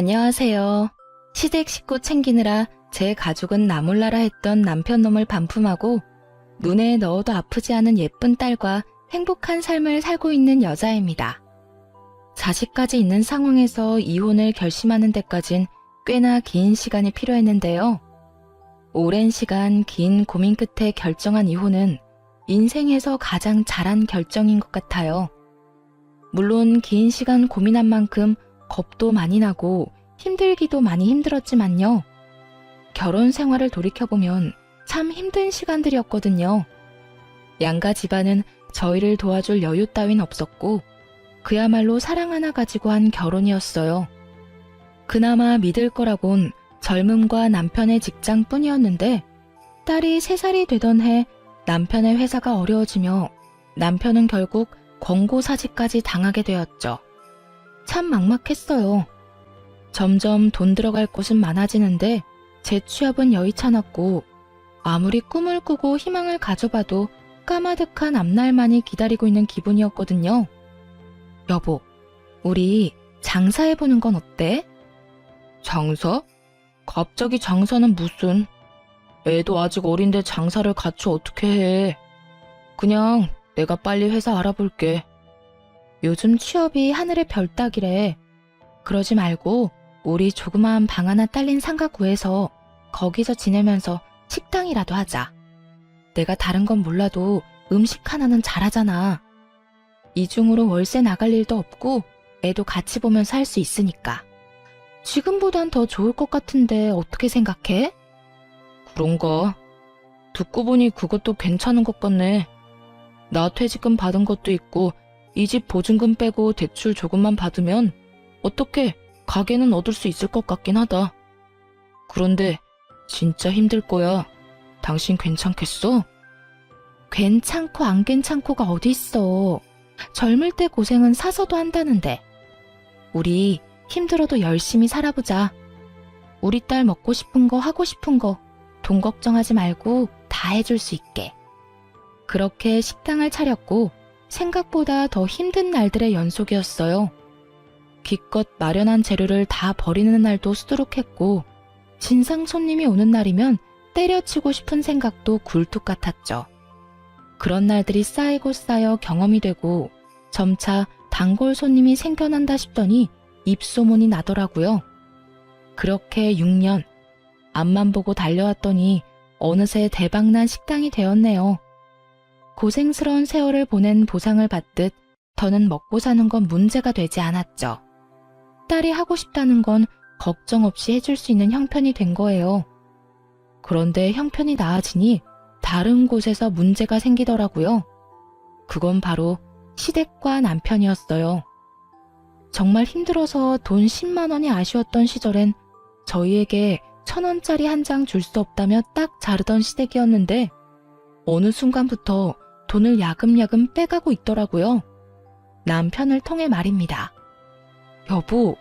안녕하세요. 시댁 식구 챙기느라 제 가족은 나몰라라 했던 남편 놈을 반품하고 눈에 넣어도 아프지 않은 예쁜 딸과 행복한 삶을 살고 있는 여자입니다. 자식까지 있는 상황에서 이혼을 결심하는 데까진 꽤나 긴 시간이 필요했는데요. 오랜 시간 긴 고민 끝에 결정한 이혼은 인생에서 가장 잘한 결정인 것 같아요. 물론 긴 시간 고민한 만큼 겁도 많이 나고 힘들기도 많이 힘들었지만요. 결혼 생활을 돌이켜보면 참 힘든 시간들이었거든요. 양가 집안은 저희를 도와줄 여유 따윈 없었고 그야말로 사랑 하나 가지고 한 결혼이었어요. 그나마 믿을 거라곤 젊음과 남편의 직장뿐이었는데 딸이 3살이 되던 해 남편의 회사가 어려워지며 남편은 결국 권고사직까지 당하게 되었죠. 참 막막했어요. 점점 돈 들어갈 곳은 많아지는데 제 취업은 여의찮았고 아무리 꿈을 꾸고 희망을 가져봐도 까마득한 앞날만이 기다리고 있는 기분이었거든요. 여보, 우리 장사해보는 건 어때? 장사? 갑자기 장사는 무슨? 애도 아직 어린데 장사를 같이 어떻게 해? 그냥 내가 빨리 회사 알아볼게. 요즘 취업이 하늘의 별 따기래. 그러지 말고 우리 조그마한 방 하나 딸린 상가 구해서 거기서 지내면서 식당이라도 하자. 내가 다른 건 몰라도 음식 하나는 잘하잖아. 이중으로 월세 나갈 일도 없고 애도 같이 보면서 할 수 있으니까. 지금보단 더 좋을 것 같은데 어떻게 생각해? 그런가? 듣고 보니 그것도 괜찮은 것 같네. 나 퇴직금 받은 것도 있고 이 집 보증금 빼고 대출 조금만 받으면 어떻게 가게는 얻을 수 있을 것 같긴 하다. 그런데 진짜 힘들 거야. 당신 괜찮겠어? 괜찮고 안 괜찮고가 어디 있어. 젊을 때 고생은 사서도 한다는데. 우리 힘들어도 열심히 살아보자. 우리 딸 먹고 싶은 거 하고 싶은 거 돈 걱정하지 말고 다 해줄 수 있게. 그렇게 식당을 차렸고 생각보다 더 힘든 날들의 연속이었어요. 기껏 마련한 재료를 다 버리는 날도 수두룩했고 진상 손님이 오는 날이면 때려치고 싶은 생각도 굴뚝 같았죠. 그런 날들이 쌓이고 쌓여 경험이 되고 점차 단골 손님이 생겨난다 싶더니 입소문이 나더라고요. 그렇게 6년 앞만 보고 달려왔더니 어느새 대박난 식당이 되었네요. 고생스러운 세월을 보낸 보상을 받듯 더는 먹고 사는 건 문제가 되지 않았죠. 딸이 하고 싶다는 건 걱정 없이 해줄 수 있는 형편이 된 거예요. 그런데 형편이 나아지니 다른 곳에서 문제가 생기더라고요. 그건 바로 시댁과 남편이었어요. 정말 힘들어서 돈 10만 원이 아쉬웠던 시절엔 저희에게 1,000원짜리 한 장 줄 수 없다며 딱 자르던 시댁이었는데 어느 순간부터 돈을 야금야금 빼가고 있더라고요. 남편을 통해 말입니다. 여보,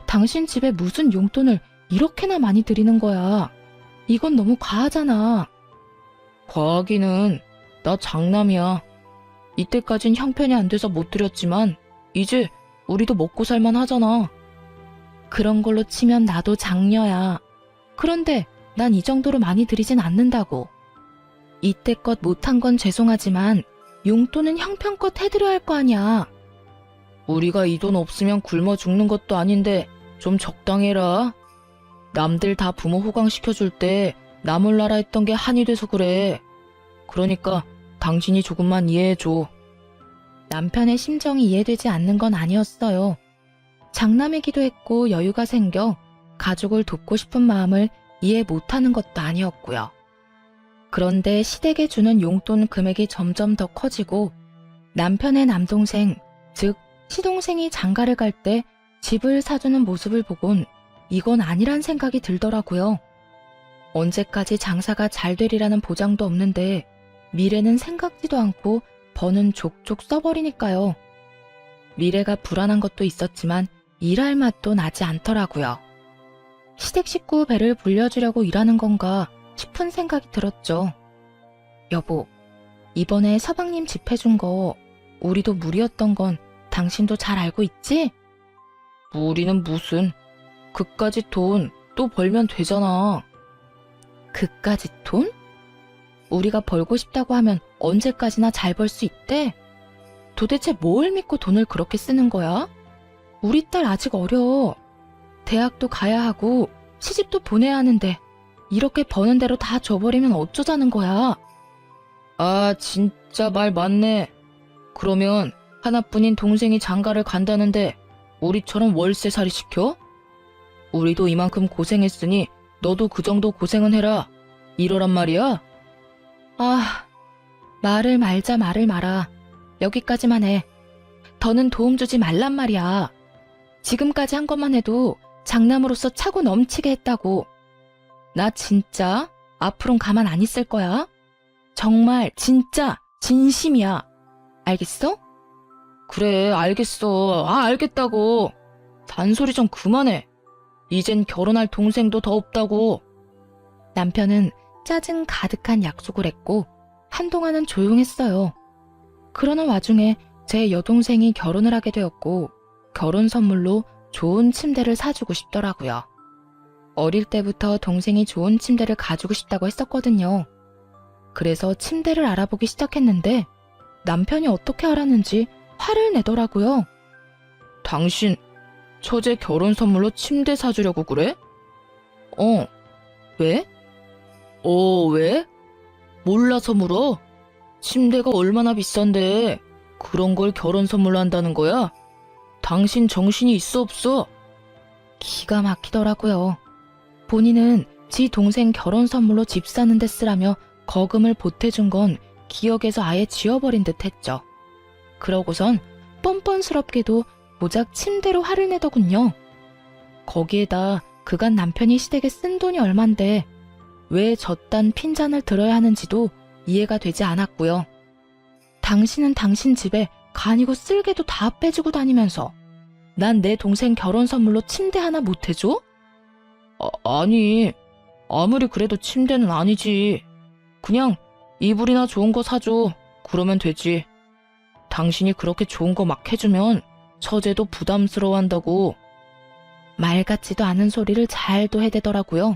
당신 집에 무슨 용돈을 이렇게나 많이 드리는 거야. 이건 너무 과하잖아. 과하기는 나 장남이야. 이때까진 형편이 안 돼서 못 드렸지만 이제 우리도 먹고 살만 하잖아. 그런 걸로 치면 나도 장녀야. 그런데 난 이 정도로 많이 드리진 않는다고. 이때껏 못한 건 죄송하지만 용돈은 형편껏 해드려야 할 거 아니야. 우리가 이 돈 없으면 굶어 죽는 것도 아닌데 좀 적당해라. 남들 다 부모 호강시켜줄 때 나 몰라라 했던 게 한이 돼서 그래. 그러니까 당신이 조금만 이해해줘. 남편의 심정이 이해되지 않는 건 아니었어요. 장남이기도 했고 여유가 생겨 가족을 돕고 싶은 마음을 이해 못하는 것도 아니었고요. 그런데 시댁에 주는 용돈 금액이 점점 더 커지고 남편의 남동생, 즉 시동생이 장가를 갈 때 집을 사주는 모습을 보곤 이건 아니란 생각이 들더라고요. 언제까지 장사가 잘 되리라는 보장도 없는데 미래는 생각지도 않고 버는 족족 써버리니까요. 미래가 불안한 것도 있었지만 일할 맛도 나지 않더라고요. 시댁 식구 배를 불려주려고 일하는 건가 싶은 생각이 들었죠. 여보, 이번에 서방님 집 해준 거 우리도 무리였던 건 당신도 잘 알고 있지? 무리는 무슨. 그까짓 돈 또 벌면 되잖아. 그까짓 돈? 우리가 벌고 싶다고 하면 언제까지나 잘 벌 수 있대? 도대체 뭘 믿고 돈을 그렇게 쓰는 거야? 우리 딸 아직 어려. 대학도 가야 하고 시집도 보내야 하는데 이렇게 버는 대로 다 줘버리면 어쩌자는 거야? 아, 진짜 말 맞네. 그러면 하나뿐인 동생이 장가를 간다는데 우리처럼 월세살이 시켜? 우리도 이만큼 고생했으니 너도 그 정도 고생은 해라. 이러란 말이야? 아, 말을 말자 말을 말아. 여기까지만 해. 더는 도움 주지 말란 말이야. 지금까지 한 것만 해도 장남으로서 차고 넘치게 했다고. 나 진짜 앞으론 가만 안 있을 거야. 정말 진짜 진심이야. 알겠어? 그래, 알겠어. 아, 알겠다고. 잔소리 좀 그만해. 이젠 결혼할 동생도 더 없다고. 남편은 짜증 가득한 약속을 했고 한동안은 조용했어요. 그러는 와중에 제 여동생이 결혼을 하게 되었고 결혼 선물로 좋은 침대를 사주고 싶더라고요. 어릴 때부터 동생이 좋은 침대를 가지고 싶다고 했었거든요. 그래서 침대를 알아보기 시작했는데 남편이 어떻게 알았는지 화를 내더라고요. 당신 처제 결혼 선물로 침대 사주려고 그래? 왜? 왜? 몰라서 물어? 침대가 얼마나 비싼데 그런 걸 결혼 선물로 한다는 거야? 당신 정신이 있어 없어? 기가 막히더라고요. 본인은 지 동생 결혼 선물로 집 사는 데 쓰라며 거금을 보태준 건 기억에서 아예 지워버린 듯 했죠. 그러고선 뻔뻔스럽게도 모작 침대로 화를 내더군요. 거기에다 그간 남편이 시댁에 쓴 돈이 얼만데 왜 저딴 핀잔을 들어야 하는지도 이해가 되지 않았고요. 당신은 당신 집에 간이고 쓸개도 다 빼주고 다니면서 난 내 동생 결혼 선물로 침대 하나 못 해줘? 아니, 아무리 그래도 침대는 아니지. 그냥 이불이나 좋은 거 사줘. 그러면 되지. 당신이 그렇게 좋은 거 막 해주면 처제도 부담스러워한다고. 말 같지도 않은 소리를 잘도 해대더라고요.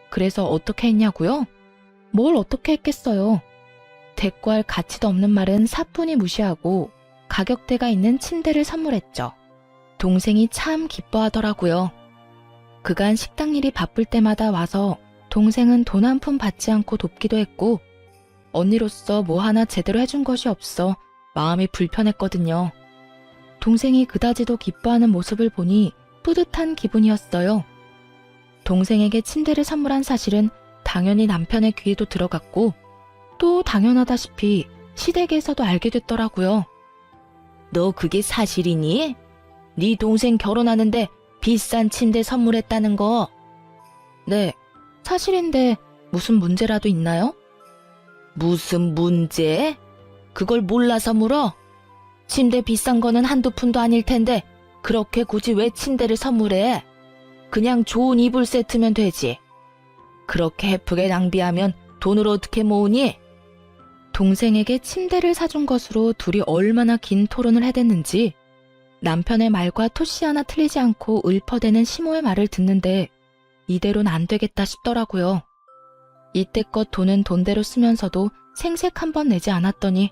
그래서 어떻게 했냐고요? 뭘 어떻게 했겠어요. 대꾸할 가치도 없는 말은 사뿐히 무시하고 가격대가 있는 침대를 선물했죠. 동생이 참 기뻐하더라고요. 그간 식당 일이 바쁠 때마다 와서 동생은 돈 한 푼 받지 않고 돕기도 했고 언니로서 뭐 하나 제대로 해준 것이 없어 마음이 불편했거든요. 동생이 그다지도 기뻐하는 모습을 보니 뿌듯한 기분이었어요. 동생에게 침대를 선물한 사실은 당연히 남편의 귀에도 들어갔고 또 당연하다시피 시댁에서도 알게 됐더라고요. 너 그게 사실이니? 네 동생 결혼하는데 비싼 침대 선물했다는 거. 네, 사실인데 무슨 문제라도 있나요? 무슨 문제? 그걸 몰라서 물어? 침대 비싼 거는 한두 푼도 아닐 텐데 그렇게 굳이 왜 침대를 선물해? 그냥 좋은 이불 세트면 되지. 그렇게 헤프게 낭비하면 돈을 어떻게 모으니? 동생에게 침대를 사준 것으로 둘이 얼마나 긴 토론을 해댔는지 남편의 말과 토씨 하나 틀리지 않고 읊어대는 시모의 말을 듣는데 이대로는 안 되겠다 싶더라고요. 이때껏 돈은 돈대로 쓰면서도 생색 한 번 내지 않았더니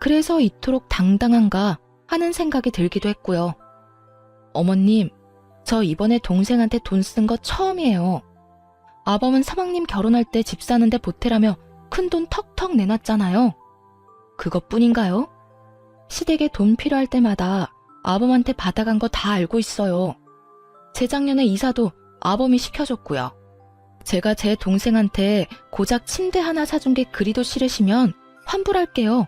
그래서 이토록 당당한가 하는 생각이 들기도 했고요. 어머님, 저 이번에 동생한테 돈 쓴 거 처음이에요. 아범은 사방님 결혼할 때 집 사는데 보태라며 큰돈 턱턱 내놨잖아요. 그것뿐인가요? 시댁에 돈 필요할 때마다 아범한테 받아간 거 다 알고 있어요. 재작년에 이사도 아범이 시켜줬고요. 제가 제 동생한테 고작 침대 하나 사준 게 그리도 싫으시면 환불할게요.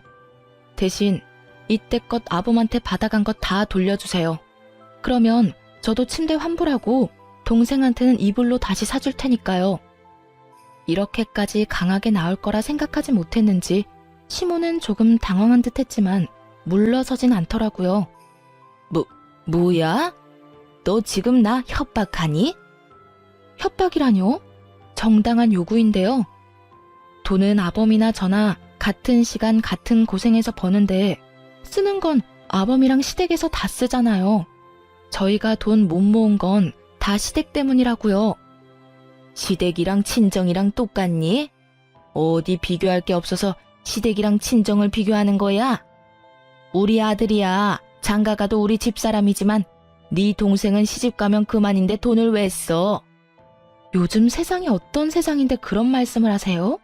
대신 이때껏 아범한테 받아간 거 다 돌려주세요. 그러면 저도 침대 환불하고 동생한테는 이불로 다시 사줄 테니까요. 이렇게까지 강하게 나올 거라 생각하지 못했는지 시모는 조금 당황한 듯 했지만 물러서진 않더라고요. 뭐야? 너 지금 나 협박하니? 협박이라뇨? 정당한 요구인데요. 돈은 아범이나 저나 같은 시간 같은 고생해서 버는데 쓰는 건 아범이랑 시댁에서 다 쓰잖아요. 저희가 돈 못 모은 건 다 시댁 때문이라고요. 시댁이랑 친정이랑 똑같니? 어디 비교할 게 없어서 시댁이랑 친정을 비교하는 거야? 우리 아들이야. 장가가도 우리 집사람이지만 네 동생은 시집가면 그만인데 돈을 왜 써? 요즘 세상이 어떤 세상인데 그런 말씀을 하세요?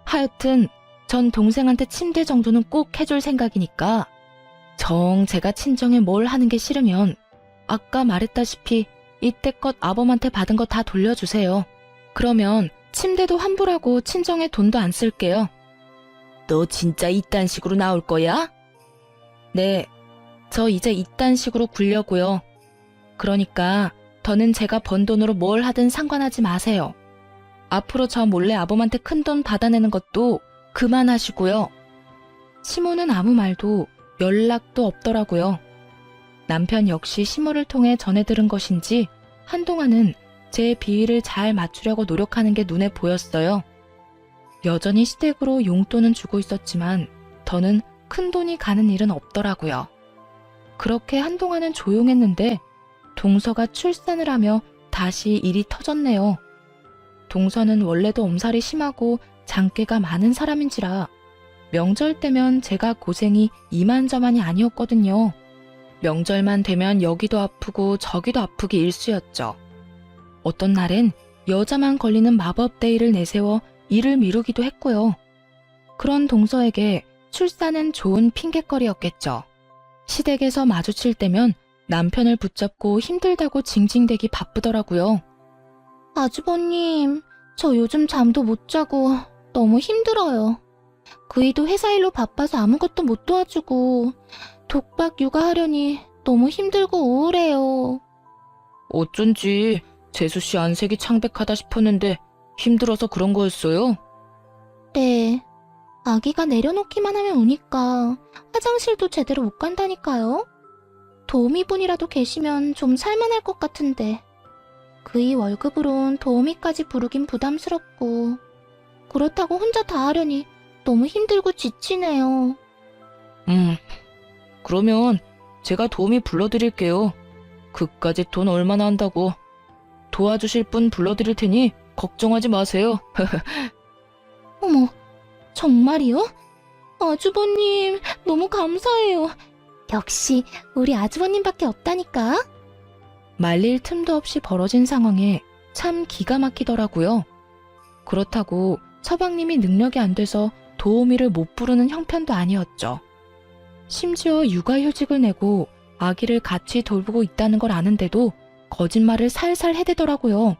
하여튼 전 동생한테 침대 정도는 꼭 해줄 생각이니까 정 제가 친정에 뭘 하는 게 싫으면 아까 말했다시피 이때껏 아범한테 받은 거 다 돌려주세요. 그러면 침대도 환불하고 친정에 돈도 안 쓸게요. 너 진짜 이딴 식으로 나올 거야? 네, 저 이제 이딴 식으로 굴려고요. 그러니까 더는 제가 번 돈으로 뭘 하든 상관하지 마세요. 앞으로 저 몰래 아범한테 큰돈 받아내는 것도 그만하시고요. 시모는 아무 말도 연락도 없더라고요. 남편 역시 시모를 통해 전해 들은 것인지 한동안은 제 비위를 잘 맞추려고 노력하는 게 눈에 보였어요. 여전히 시댁으로 용돈은 주고 있었지만 더는 큰 돈이 가는 일은 없더라고요. 그렇게 한동안은 조용했는데 동서가 출산을 하며 다시 일이 터졌네요. 동서는 원래도 엄살이 심하고 장깨가 많은 사람인지라 명절 때면 제가 고생이 이만저만이 아니었거든요. 명절만 되면 여기도 아프고 저기도 아프기 일쑤였죠. 어떤 날엔 여자만 걸리는 마법 데이를 내세워 일을 미루기도 했고요. 그런 동서에게 출산은 좋은 핑곗거리였겠죠. 시댁에서 마주칠 때면 남편을 붙잡고 힘들다고 징징대기 바쁘더라고요. 아주버님, 저 요즘 잠도 못 자고 너무 힘들어요. 그이도 회사 일로 바빠서 아무것도 못 도와주고 독박 육아하려니 너무 힘들고 우울해요. 어쩐지 재수씨 안색이 창백하다 싶었는데 힘들어서 그런 거였어요? 네. 아기가 내려놓기만 하면 우니까 화장실도 제대로 못 간다니까요. 도우미분이라도 계시면 좀 살만할 것 같은데 그이 월급으론 도우미까지 부르긴 부담스럽고 그렇다고 혼자 다 하려니 너무 힘들고 지치네요. 그러면 제가 도우미 불러드릴게요. 그까짓 돈 얼마나 한다고. 도와주실 분 불러드릴 테니 걱정하지 마세요. 어머, 정말이요? 아주버님, 너무 감사해요. 역시 우리 아주버님밖에 없다니까. 말릴 틈도 없이 벌어진 상황에 참 기가 막히더라고요. 그렇다고 서방님이 능력이 안 돼서 도우미를 못 부르는 형편도 아니었죠. 심지어 육아휴직을 내고 아기를 같이 돌보고 있다는 걸 아는데도 거짓말을 살살 해대더라고요.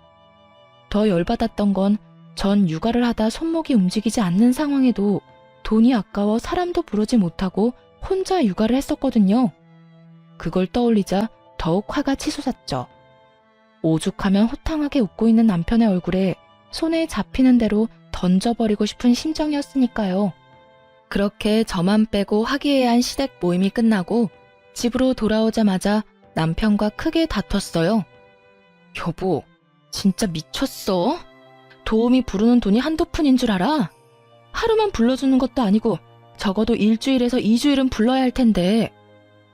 더 열받았던 건 전 육아를 하다 손목이 움직이지 않는 상황에도 돈이 아까워 사람도 부르지 못하고 혼자 육아를 했었거든요. 그걸 떠올리자 더욱 화가 치솟았죠. 오죽하면 호탕하게 웃고 있는 남편의 얼굴에 손에 잡히는 대로 던져버리고 싶은 심정이었으니까요. 그렇게 저만 빼고 화기애애한 시댁 모임이 끝나고 집으로 돌아오자마자 남편과 크게 다퉜어요. 여보, 진짜 미쳤어? 도우미 부르는 돈이 한두 푼인 줄 알아? 하루만 불러주는 것도 아니고 적어도 일주일에서 2주일은 불러야 할 텐데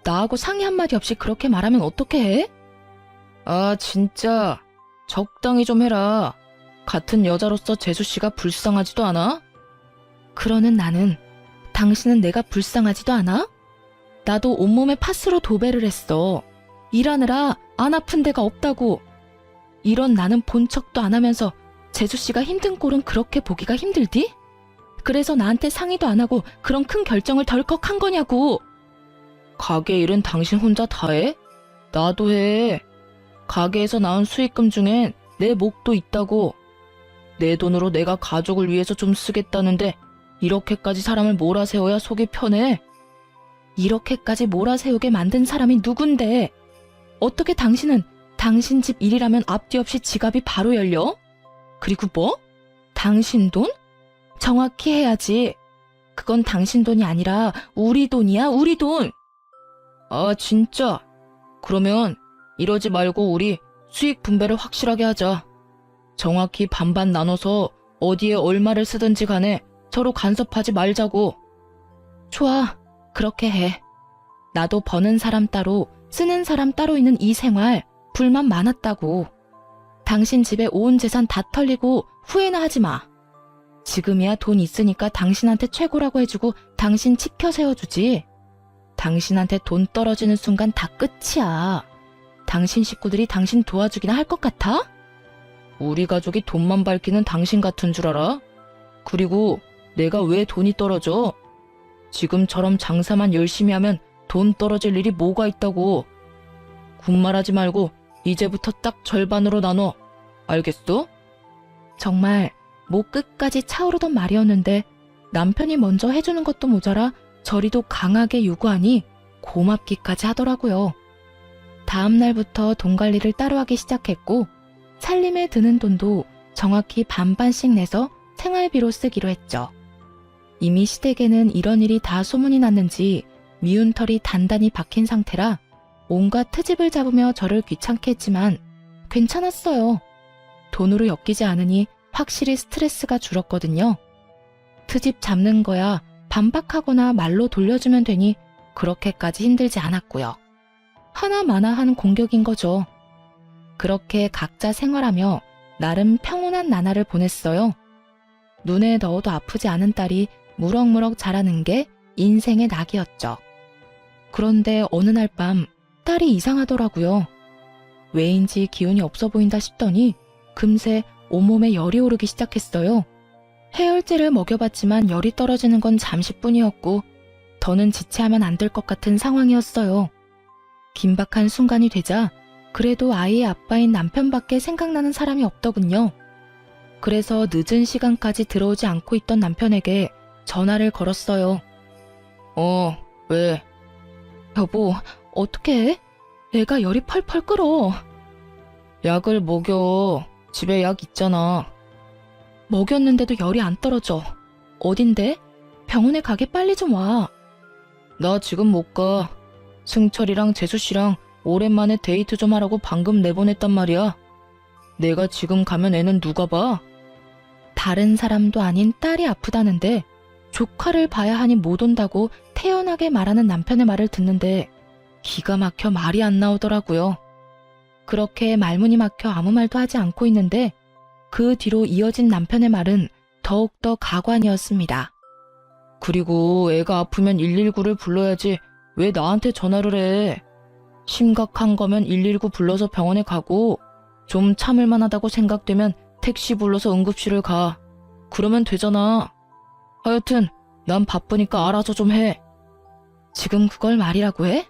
나하고 상의 한마디 없이 그렇게 말하면 어떻게 해? 아, 진짜 적당히 좀 해라. 같은 여자로서 재수씨가 불쌍하지도 않아? 그러는 나는 당신은 내가 불쌍하지도 않아? 나도 온몸에 파스로 도배를 했어. 일하느라 안 아픈 데가 없다고. 이런 나는 본 척도 안 하면서 재수씨가 힘든 꼴은 그렇게 보기가 힘들디? 그래서 나한테 상의도 안 하고 그런 큰 결정을 덜컥 한 거냐고. 가게 일은 당신 혼자 다 해? 나도 해. 가게에서 나온 수익금 중엔 내 몫도 있다고. 내 돈으로 내가 가족을 위해서 좀 쓰겠다는데 이렇게까지 사람을 몰아세워야 속이 편해? 이렇게까지 몰아세우게 만든 사람이 누군데? 어떻게 당신은 당신 집 일이라면 앞뒤 없이 지갑이 바로 열려? 그리고 뭐? 당신 돈? 정확히 해야지. 그건 당신 돈이 아니라 우리 돈이야, 우리 돈. 아, 진짜? 그러면 이러지 말고 우리 수익 분배를 확실하게 하자. 정확히 반반 나눠서 어디에 얼마를 쓰든지 간에 서로 간섭하지 말자고. 좋아, 그렇게 해. 나도 버는 사람 따로 쓰는 사람 따로 있는 이 생활 불만 많았다고. 당신 집에 온 재산 다 털리고 후회나 하지 마. 지금이야 돈 있으니까 당신한테 최고라고 해주고 당신 치켜 세워주지. 당신한테 돈 떨어지는 순간 다 끝이야. 당신 식구들이 당신 도와주기나 할 것 같아? 우리 가족이 돈만 밝히는 당신 같은 줄 알아? 그리고 내가 왜 돈이 떨어져? 지금처럼 장사만 열심히 하면 돈 떨어질 일이 뭐가 있다고. 군말하지 말고 이제부터 딱 절반으로 나눠. 알겠어? 정말 목 끝까지 차오르던 말이었는데 남편이 먼저 해주는 것도 모자라 저리도 강하게 요구하니 고맙기까지 하더라고요. 다음 날부터 돈 관리를 따로 하기 시작했고 살림에 드는 돈도 정확히 반반씩 내서 생활비로 쓰기로 했죠. 이미 시댁에는 이런 일이 다 소문이 났는지 미운 털이 단단히 박힌 상태라 온갖 트집을 잡으며 저를 귀찮게 했지만 괜찮았어요. 돈으로 엮이지 않으니 확실히 스트레스가 줄었거든요. 트집 잡는 거야 반박하거나 말로 돌려주면 되니 그렇게까지 힘들지 않았고요. 하나마나한 공격인 거죠. 그렇게 각자 생활하며 나름 평온한 나날을 보냈어요. 눈에 넣어도 아프지 않은 딸이 무럭무럭 자라는 게 인생의 낙이었죠. 그런데 어느 날 밤 딸이 이상하더라고요. 왜인지 기운이 없어 보인다 싶더니 금세 온몸에 열이 오르기 시작했어요. 해열제를 먹여봤지만 열이 떨어지는 건 잠시뿐이었고 더는 지체하면 안 될 것 같은 상황이었어요. 긴박한 순간이 되자 그래도 아이의 아빠인 남편밖에 생각나는 사람이 없더군요. 그래서 늦은 시간까지 들어오지 않고 있던 남편에게 전화를 걸었어요. 왜? 여보, 어떡해? 애가 열이 펄펄 끓어. 약을 먹여. 집에 약 있잖아. 먹였는데도 열이 안 떨어져. 어딘데? 병원에 가게 빨리 좀 와. 나 지금 못 가. 승철이랑 재수씨랑 오랜만에 데이트 좀 하라고 방금 내보냈단 말이야. 내가 지금 가면 애는 누가 봐? 다른 사람도 아닌 딸이 아프다는데 조카를 봐야 하니 못 온다고 태연하게 말하는 남편의 말을 듣는데 기가 막혀 말이 안 나오더라고요. 그렇게 말문이 막혀 아무 말도 하지 않고 있는데 그 뒤로 이어진 남편의 말은 더욱더 가관이었습니다. 그리고 애가 아프면 119를 불러야지 왜 나한테 전화를 해? 심각한 거면 119 불러서 병원에 가고 좀 참을 만하다고 생각되면 택시 불러서 응급실을 가. 그러면 되잖아. 하여튼 난 바쁘니까 알아서 좀 해. 지금 그걸 말이라고 해?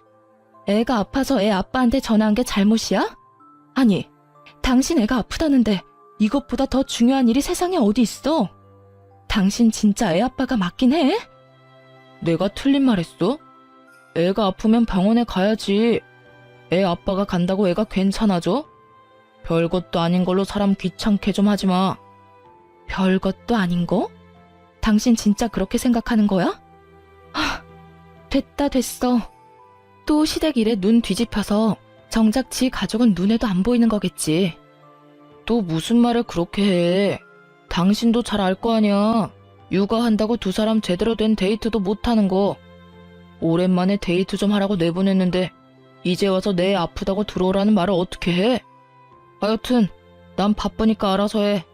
애가 아파서 애 아빠한테 전화한 게 잘못이야? 아니, 당신 애가 아프다는데 이것보다 더 중요한 일이 세상에 어디 있어? 당신 진짜 애 아빠가 맞긴 해? 내가 틀린 말 했어? 애가 아프면 병원에 가야지. 애 아빠가 간다고 애가 괜찮아져? 별것도 아닌 걸로 사람 귀찮게 좀 하지 마. 별것도 아닌 거? 당신 진짜 그렇게 생각하는 거야? 됐어. 또 시댁 일에 눈 뒤집혀서 정작 지 가족은 눈에도 안 보이는 거겠지. 또 무슨 말을 그렇게 해. 당신도 잘 알 거 아니야. 육아한다고 두 사람 제대로 된 데이트도 못하는 거. 오랜만에 데이트 좀 하라고 내보냈는데 이제 와서 내 아프다고 들어오라는 말을 어떻게 해? 하여튼 난 바쁘니까 알아서 해.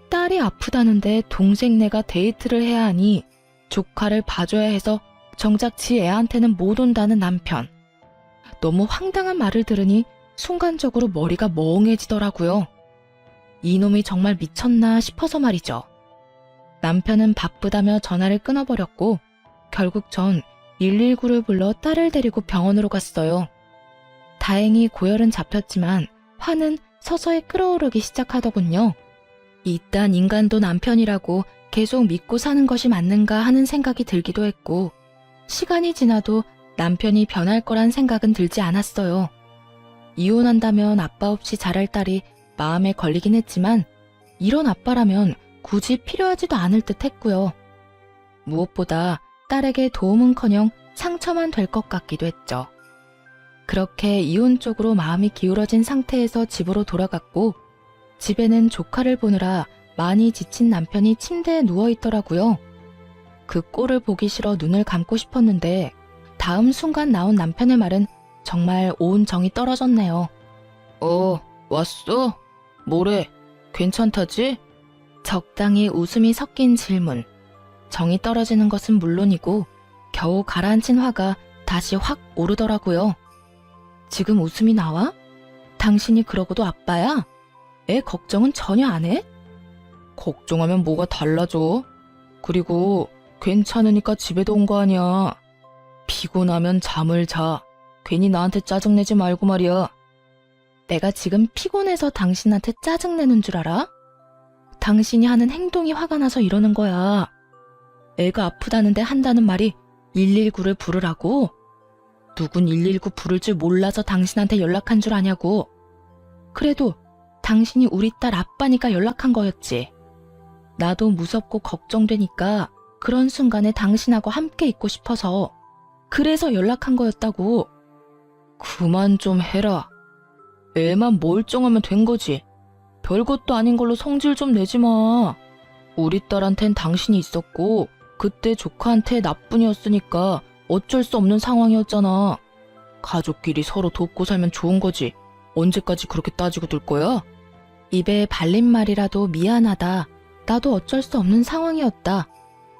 딸이 아프다는데 동생네가 데이트를 해야 하니 조카를 봐줘야 해서 정작 지 애한테는 못 온다는 남편. 너무 황당한 말을 들으니 순간적으로 머리가 멍해지더라고요. 이놈이 정말 미쳤나 싶어서 말이죠. 남편은 바쁘다며 전화를 끊어버렸고 결국 전 119를 불러 딸을 데리고 병원으로 갔어요. 다행히 고열은 잡혔지만 화는 서서히 끓어오르기 시작하더군요. 이딴 인간도 남편이라고 계속 믿고 사는 것이 맞는가 하는 생각이 들기도 했고 시간이 지나도 남편이 변할 거란 생각은 들지 않았어요. 이혼한다면 아빠 없이 자랄 딸이 마음에 걸리긴 했지만 이런 아빠라면 굳이 필요하지도 않을 듯 했고요. 무엇보다 딸에게 도움은커녕 상처만 될 것 같기도 했죠. 그렇게 이혼 쪽으로 마음이 기울어진 상태에서 집으로 돌아갔고 집에는 조카를 보느라 많이 지친 남편이 침대에 누워있더라고요. 그 꼴을 보기 싫어 눈을 감고 싶었는데 다음 순간 나온 남편의 말은 정말 온 정이 떨어졌네요. 왔어? 뭐래? 괜찮다지? 적당히 웃음이 섞인 질문. 정이 떨어지는 것은 물론이고 겨우 가라앉힌 화가 다시 확 오르더라고요. 지금 웃음이 나와? 당신이 그러고도 아빠야? 애 걱정은 전혀 안 해? 걱정하면 뭐가 달라져? 그리고 괜찮으니까 집에도 온 거 아니야. 피곤하면 잠을 자. 괜히 나한테 짜증내지 말고 말이야. 내가 지금 피곤해서 당신한테 짜증내는 줄 알아? 당신이 하는 행동이 화가 나서 이러는 거야. 애가 아프다는데 한다는 말이 119를 부르라고? 누군 119 부를 줄 몰라서 당신한테 연락한 줄 아냐고. 그래도 당신이 우리 딸 아빠니까 연락한 거였지. 나도 무섭고 걱정되니까 그런 순간에 당신하고 함께 있고 싶어서 그래서 연락한 거였다고. 그만 좀 해라. 애만 멀쩡하면 된 거지. 별것도 아닌 걸로 성질 좀 내지 마. 우리 딸한텐 당신이 있었고 그때 조카한테 나뿐이었으니까 어쩔 수 없는 상황이었잖아. 가족끼리 서로 돕고 살면 좋은 거지. 언제까지 그렇게 따지고 둘 거야? 입에 발린 말이라도 미안하다. 나도 어쩔 수 없는 상황이었다.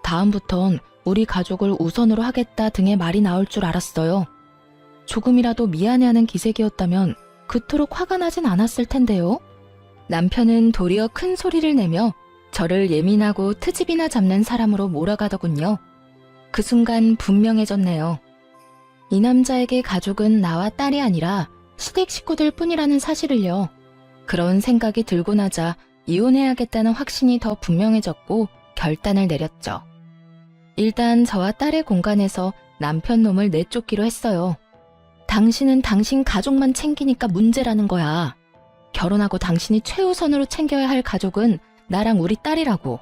다음부턴 우리 가족을 우선으로 하겠다 등의 말이 나올 줄 알았어요. 조금이라도 미안해하는 기색이었다면 그토록 화가 나진 않았을 텐데요. 남편은 도리어 큰 소리를 내며 저를 예민하고 트집이나 잡는 사람으로 몰아가더군요. 그 순간 분명해졌네요. 이 남자에게 가족은 나와 딸이 아니라 시댁 식구들 뿐이라는 사실을요. 그런 생각이 들고 나자 이혼해야겠다는 확신이 더 분명해졌고 결단을 내렸죠. 일단 저와 딸의 공간에서 남편 놈을 내쫓기로 했어요. 당신은 당신 가족만 챙기니까 문제라는 거야. 결혼하고 당신이 최우선으로 챙겨야 할 가족은 나랑 우리 딸이라고.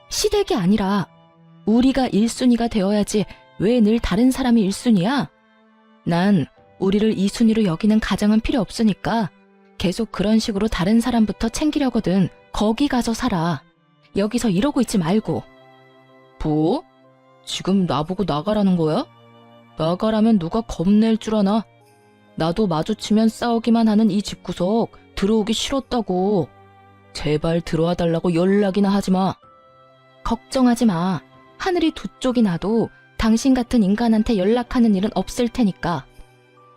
시댁이 아니라 우리가 1순위가 되어야지 왜 늘 다른 사람이 1순위야? 난 우리를 2순위로 여기는 가정은 필요 없으니까 계속 그런 식으로 다른 사람부터 챙기려거든. 거기 가서 살아. 여기서 이러고 있지 말고. 뭐? 지금 나보고 나가라는 거야? 나가라면 누가 겁낼 줄 아나? 나도 마주치면 싸우기만 하는 이 집구석 들어오기 싫었다고. 제발 들어와 달라고 연락이나 하지 마. 걱정하지 마. 하늘이 두 쪽이 나도 당신 같은 인간한테 연락하는 일은 없을 테니까.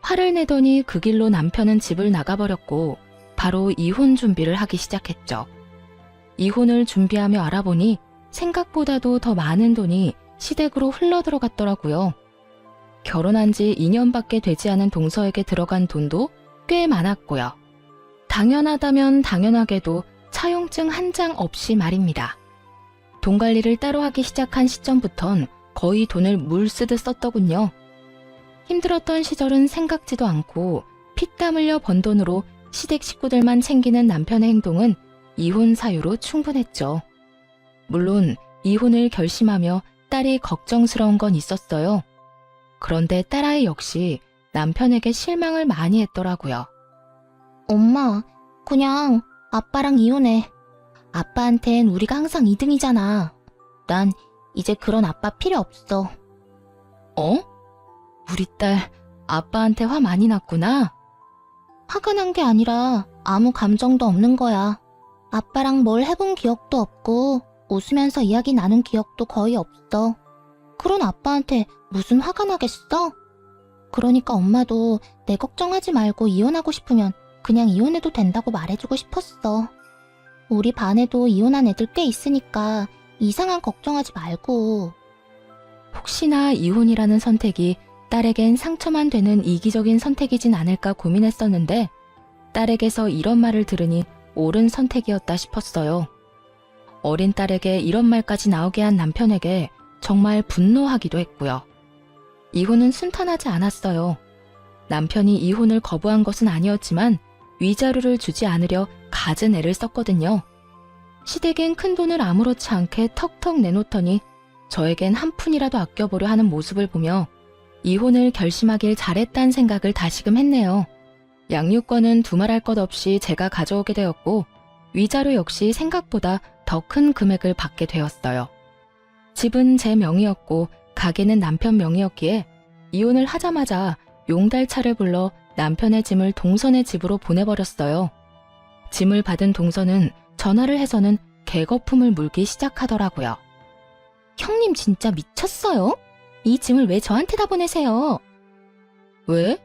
화를 내더니 그 길로 남편은 집을 나가버렸고 바로 이혼 준비를 하기 시작했죠. 이혼을 준비하며 알아보니 생각보다도 더 많은 돈이 시댁으로 흘러들어갔더라고요. 결혼한 지 2년밖에 되지 않은 동서에게 들어간 돈도 꽤 많았고요. 당연하다면 당연하게도 차용증 한 장 없이 말입니다. 돈 관리를 따로 하기 시작한 시점부턴 거의 돈을 물 쓰듯 썼더군요. 힘들었던 시절은 생각지도 않고 피땀 흘려 번 돈으로 시댁 식구들만 챙기는 남편의 행동은 이혼 사유로 충분했죠. 물론 이혼을 결심하며 딸이 걱정스러운 건 있었어요. 그런데 딸아이 역시 남편에게 실망을 많이 했더라고요. 엄마, 그냥 아빠랑 이혼해. 아빠한텐 우리가 항상 2등이잖아. 난 이제 그런 아빠 필요 없어. 어? 우리 딸 아빠한테 화 많이 났구나? 화가 난 게 아니라 아무 감정도 없는 거야. 아빠랑 뭘 해본 기억도 없고 웃으면서 이야기 나눈 기억도 거의 없어. 그런 아빠한테 무슨 화가 나겠어? 그러니까 엄마도 내 걱정하지 말고 이혼하고 싶으면 그냥 이혼해도 된다고 말해주고 싶었어. 우리 반에도 이혼한 애들 꽤 있으니까 이상한 걱정하지 말고. 혹시나 이혼이라는 선택이 딸에겐 상처만 되는 이기적인 선택이진 않을까 고민했었는데 딸에게서 이런 말을 들으니 옳은 선택이었다 싶었어요. 어린 딸에게 이런 말까지 나오게 한 남편에게 정말 분노하기도 했고요. 이혼은 순탄하지 않았어요. 남편이 이혼을 거부한 것은 아니었지만 위자료를 주지 않으려 갖은 애를 썼거든요. 시댁엔 큰돈을 아무렇지 않게 턱턱 내놓더니 저에겐 한 푼이라도 아껴보려 하는 모습을 보며 이혼을 결심하길 잘했다는 생각을 다시금 했네요. 양육권은 두말할 것 없이 제가 가져오게 되었고 위자료 역시 생각보다 더 큰 금액을 받게 되었어요. 집은 제 명의였고 가게는 남편 명의였기에 이혼을 하자마자 용달차를 불러 남편의 짐을 동선의 집으로 보내버렸어요. 짐을 받은 동선은 전화를 해서는 개거품을 물기 시작하더라고요. 형님 진짜 미쳤어요? 이 짐을 왜 저한테다 보내세요? 왜?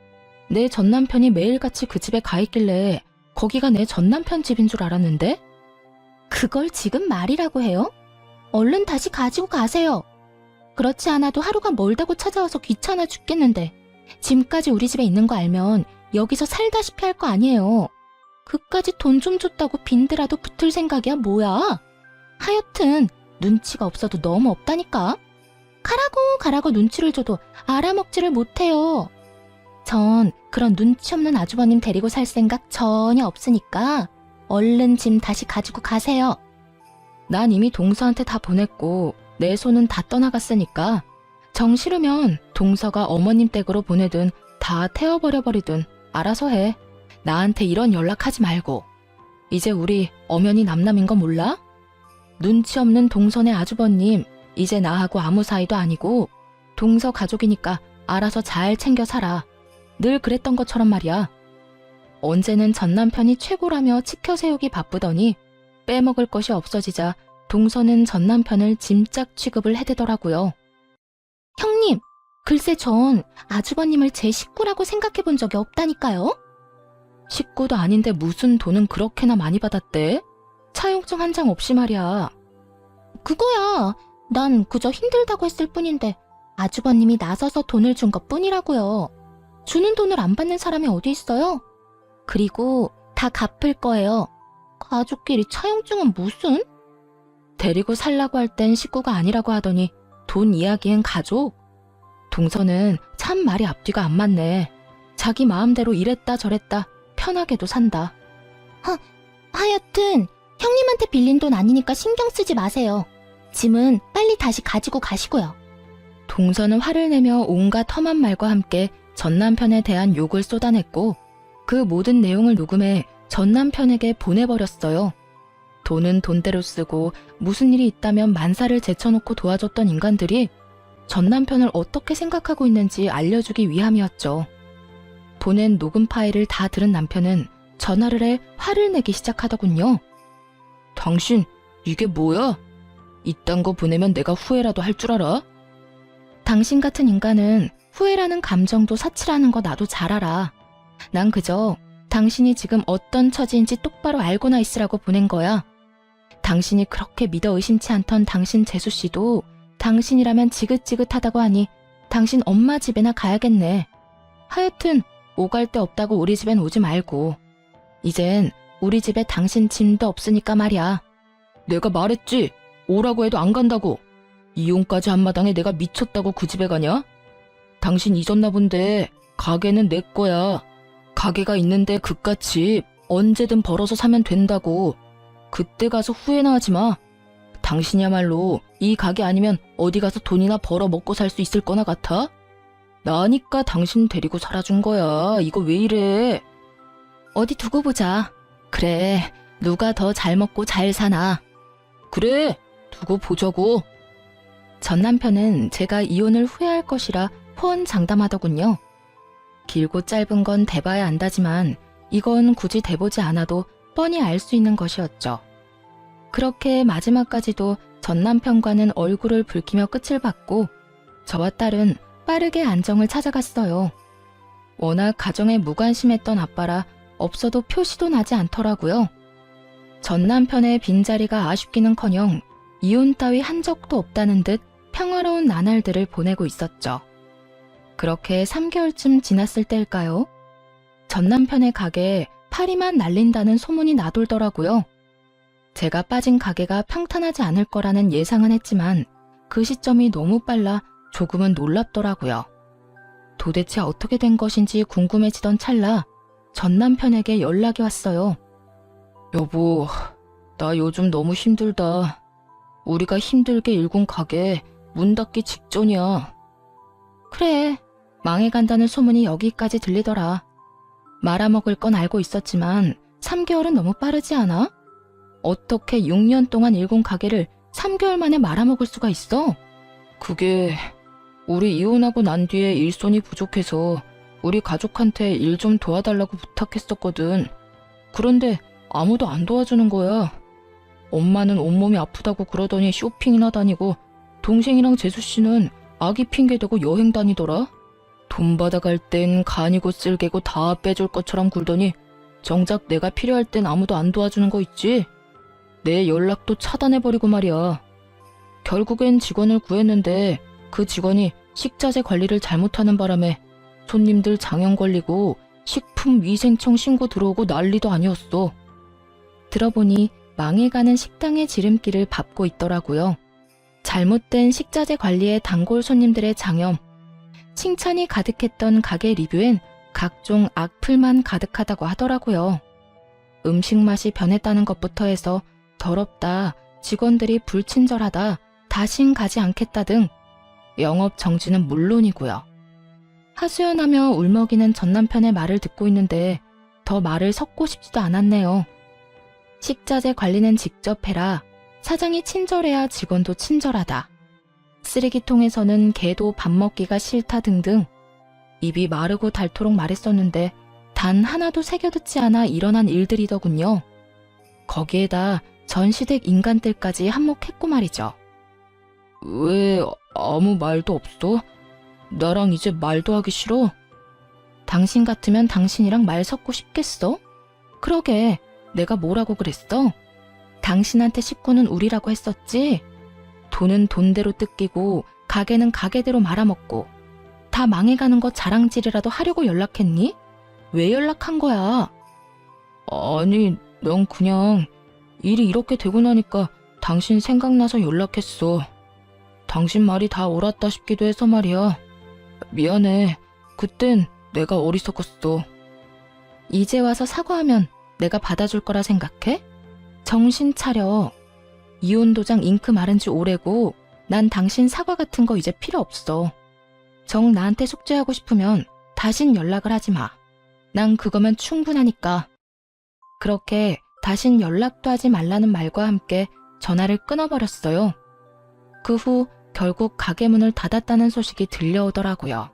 내 전남편이 매일같이 그 집에 가 있길래 거기가 내 전남편 집인 줄 알았는데? 그걸 지금 말이라고 해요? 얼른 다시 가지고 가세요. 그렇지 않아도 하루가 멀다고 찾아와서 귀찮아 죽겠는데 짐까지 우리 집에 있는 거 알면 여기서 살다시피 할 거 아니에요. 그까지 돈 좀 줬다고 빈드라도 붙을 생각이야 뭐야? 하여튼 눈치가 없어도 너무 없다니까. 가라고 눈치를 줘도 알아먹지를 못해요. 전 그런 눈치 없는 아주버님 데리고 살 생각 전혀 없으니까 얼른 짐 다시 가지고 가세요. 난 이미 동서한테 다 보냈고 내 손은 다 떠나갔으니까 정 싫으면 동서가 어머님 댁으로 보내든 다 태워버려버리든 알아서 해. 나한테 이런 연락하지 말고. 이제 우리 엄연히 남남인 거 몰라? 눈치 없는 동선의 아주버님, 이제 나하고 아무 사이도 아니고 동서 가족이니까 알아서 잘 챙겨 살아. 늘 그랬던 것처럼 말이야. 언제는 전남편이 최고라며 치켜세우기 바쁘더니 빼먹을 것이 없어지자 동서는 전남편을 짐짝 취급을 해대더라고요. 형님, 글쎄 전 아주버님을 제 식구라고 생각해 본 적이 없다니까요. 식구도 아닌데 무슨 돈은 그렇게나 많이 받았대? 차용증 한 장 없이 말이야. 그거야. 난 그저 힘들다고 했을 뿐인데 아주버님이 나서서 돈을 준 것뿐이라고요. 주는 돈을 안 받는 사람이 어디 있어요? 그리고 다 갚을 거예요. 가족끼리 차용증은 무슨? 데리고 살라고 할 땐 식구가 아니라고 하더니 돈 이야기엔 가족? 동서는 참 말이 앞뒤가 안 맞네. 자기 마음대로 이랬다 저랬다 편하게도 산다. 하여튼 형님한테 빌린 돈 아니니까 신경 쓰지 마세요. 짐은 빨리 다시 가지고 가시고요. 동서는 화를 내며 온갖 험한 말과 함께 전남편에 대한 욕을 쏟아냈고 그 모든 내용을 녹음해 전남편에게 보내버렸어요. 돈은 돈대로 쓰고 무슨 일이 있다면 만사를 제쳐놓고 도와줬던 인간들이 전남편을 어떻게 생각하고 있는지 알려주기 위함이었죠. 보낸 녹음 파일을 다 들은 남편은 전화를 해 화를 내기 시작하더군요. 당신 이게 뭐야? 이딴 거 보내면 내가 후회라도 할 줄 알아? 당신 같은 인간은 후회라는 감정도 사치라는 거 나도 잘 알아. 난 그저 당신이 지금 어떤 처지인지 똑바로 알고나 있으라고 보낸 거야. 당신이 그렇게 믿어 의심치 않던 당신 재수씨도 당신이라면 지긋지긋하다고 하니 당신 엄마 집에나 가야겠네. 하여튼 오갈 데 없다고 우리 집엔 오지 말고. 이젠 우리 집에 당신 짐도 없으니까 말이야. 내가 말했지. 오라고 해도 안 간다고. 이혼까지 한 마당에 내가 미쳤다고 그 집에 가냐? 당신 잊었나 본데 가게는 내 거야. 가게가 있는데 그깟 집 언제든 벌어서 사면 된다고. 그때 가서 후회나 하지 마. 당신이야말로 이 가게 아니면 어디 가서 돈이나 벌어 먹고 살 수 있을 거나 같아? 나니까 당신 데리고 살아준 거야. 이거 왜 이래? 어디 두고 보자. 그래, 누가 더 잘 먹고 잘 사나. 그래, 두고 보자고. 전 남편은 제가 이혼을 후회할 것이라 호언장담하더군요. 길고 짧은 건 대봐야 안다지만 이건 굳이 대보지 않아도 뻔히 알 수 있는 것이었죠. 그렇게 마지막까지도 전 남편과는 얼굴을 붉히며 끝을 봤고 저와 딸은 빠르게 안정을 찾아갔어요. 워낙 가정에 무관심했던 아빠라 없어도 표시도 나지 않더라고요. 전 남편의 빈자리가 아쉽기는커녕 이혼 따위 한 적도 없다는 듯 평화로운 나날들을 보내고 있었죠. 그렇게 3개월쯤 지났을 때일까요? 전 남편의 가게에 파리만 날린다는 소문이 나돌더라고요. 제가 빠진 가게가 평탄하지 않을 거라는 예상은 했지만 그 시점이 너무 빨라 조금은 놀랍더라고요. 도대체 어떻게 된 것인지 궁금해지던 찰나 전 남편에게 연락이 왔어요. 여보, 나 요즘 너무 힘들다. 우리가 힘들게 일군 가게 문 닫기 직전이야. 그래, 망해간다는 소문이 여기까지 들리더라. 말아먹을 건 알고 있었지만 3개월은 너무 빠르지 않아? 어떻게 6년 동안 일군 가게를 3개월 만에 말아먹을 수가 있어? 그게 우리 이혼하고 난 뒤에 일손이 부족해서 우리 가족한테 일 좀 도와달라고 부탁했었거든. 그런데 아무도 안 도와주는 거야. 엄마는 온몸이 아프다고 그러더니 쇼핑이나 다니고 동생이랑 재수씨는 아기 핑계대고 여행 다니더라. 돈 받아갈 땐 간이고 쓸개고 다 빼줄 것처럼 굴더니 정작 내가 필요할 땐 아무도 안 도와주는 거 있지? 내 연락도 차단해버리고 말이야. 결국엔 직원을 구했는데 그 직원이 식자재 관리를 잘못하는 바람에 손님들 장염 걸리고 식품위생청 신고 들어오고 난리도 아니었어. 들어보니 망해가는 식당의 지름길을 밟고 있더라고요. 잘못된 식자재 관리에 단골 손님들의 장염, 칭찬이 가득했던 가게 리뷰엔 각종 악플만 가득하다고 하더라고요. 음식 맛이 변했다는 것부터 해서 더럽다, 직원들이 불친절하다, 다신 가지 않겠다 등 영업 정지는 물론이고요. 하소연하며 울먹이는 전남편의 말을 듣고 있는데 더 말을 섞고 싶지도 않았네요. 식자재 관리는 직접 해라. 사장이 친절해야 직원도 친절하다. 쓰레기통에서는 개도 밥 먹기가 싫다 등등 입이 마르고 닳도록 말했었는데 단 하나도 새겨듣지 않아 일어난 일들이더군요. 거기에다 전 시댁 인간들까지 한몫했고 말이죠. 왜 아무 말도 없어? 나랑 이제 말도 하기 싫어? 당신 같으면 당신이랑 말 섞고 싶겠어? 그러게, 내가 뭐라고 그랬어? 당신한테 식구는 우리라고 했었지? 돈은 돈대로 뜯기고 가게는 가게대로 말아먹고 다 망해가는 거 자랑질이라도 하려고 연락했니? 왜 연락한 거야? 아니, 넌 그냥 일이 이렇게 되고 나니까 당신 생각나서 연락했어. 당신 말이 다 옳았다 싶기도 해서 말이야. 미안해. 그땐 내가 어리석었어. 이제 와서 사과하면 내가 받아줄 거라 생각해? 정신 차려. 이혼 도장 잉크 마른 지 오래고 난 당신 사과 같은 거 이제 필요 없어. 정 나한테 속죄하고 싶으면 다신 연락을 하지 마. 난 그거면 충분하니까. 그렇게 다신 연락도 하지 말라는 말과 함께 전화를 끊어버렸어요. 그 후 결국 가게 문을 닫았다는 소식이 들려오더라고요.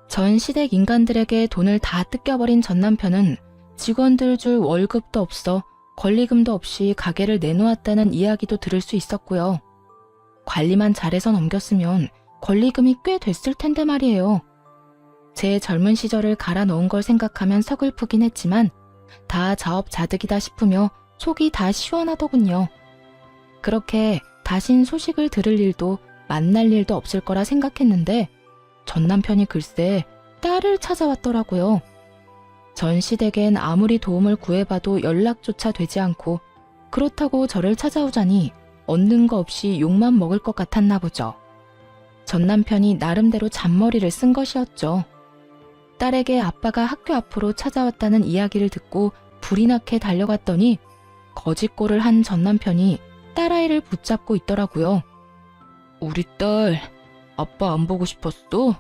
전 시댁 인간들에게 돈을 다 뜯겨버린 전 남편은 직원들 줄 월급도 없어 권리금도 없이 가게를 내놓았다는 이야기도 들을 수 있었고요. 관리만 잘해서 넘겼으면 권리금이 꽤 됐을 텐데 말이에요. 제 젊은 시절을 갈아 넣은 걸 생각하면 서글프긴 했지만 다 자업자득이다 싶으며 속이 다 시원하더군요. 그렇게 다신 소식을 들을 일도 만날 일도 없을 거라 생각했는데 전 남편이 글쎄 딸을 찾아왔더라고요. 전 시댁엔 아무리 도움을 구해봐도 연락조차 되지 않고 그렇다고 저를 찾아오자니 얻는 거 없이 욕만 먹을 것 같았나 보죠. 전 남편이 나름대로 잔머리를 쓴 것이었죠. 딸에게 아빠가 학교 앞으로 찾아왔다는 이야기를 듣고 불이 나게 달려갔더니 거짓골을 한 전 남편이 딸아이를 붙잡고 있더라고요. 우리 딸, 아빠 안 보고 싶었어?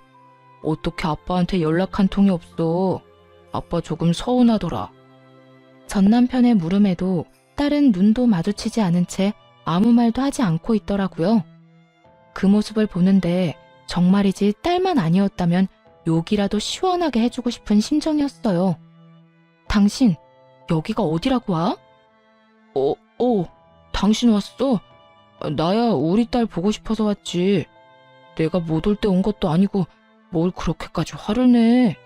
어떻게 아빠한테 연락 한 통이 없어? 아빠 조금 서운하더라. 전 남편의 물음에도 딸은 눈도 마주치지 않은 채 아무 말도 하지 않고 있더라고요. 그 모습을 보는데 정말이지 딸만 아니었다면 욕이라도 시원하게 해주고 싶은 심정이었어요. 당신, 여기가 어디라고 와? 당신 왔어? 나야 우리 딸 보고 싶어서 왔지. 내가 못 올 때 온 것도 아니고 뭘 그렇게까지 화를 내.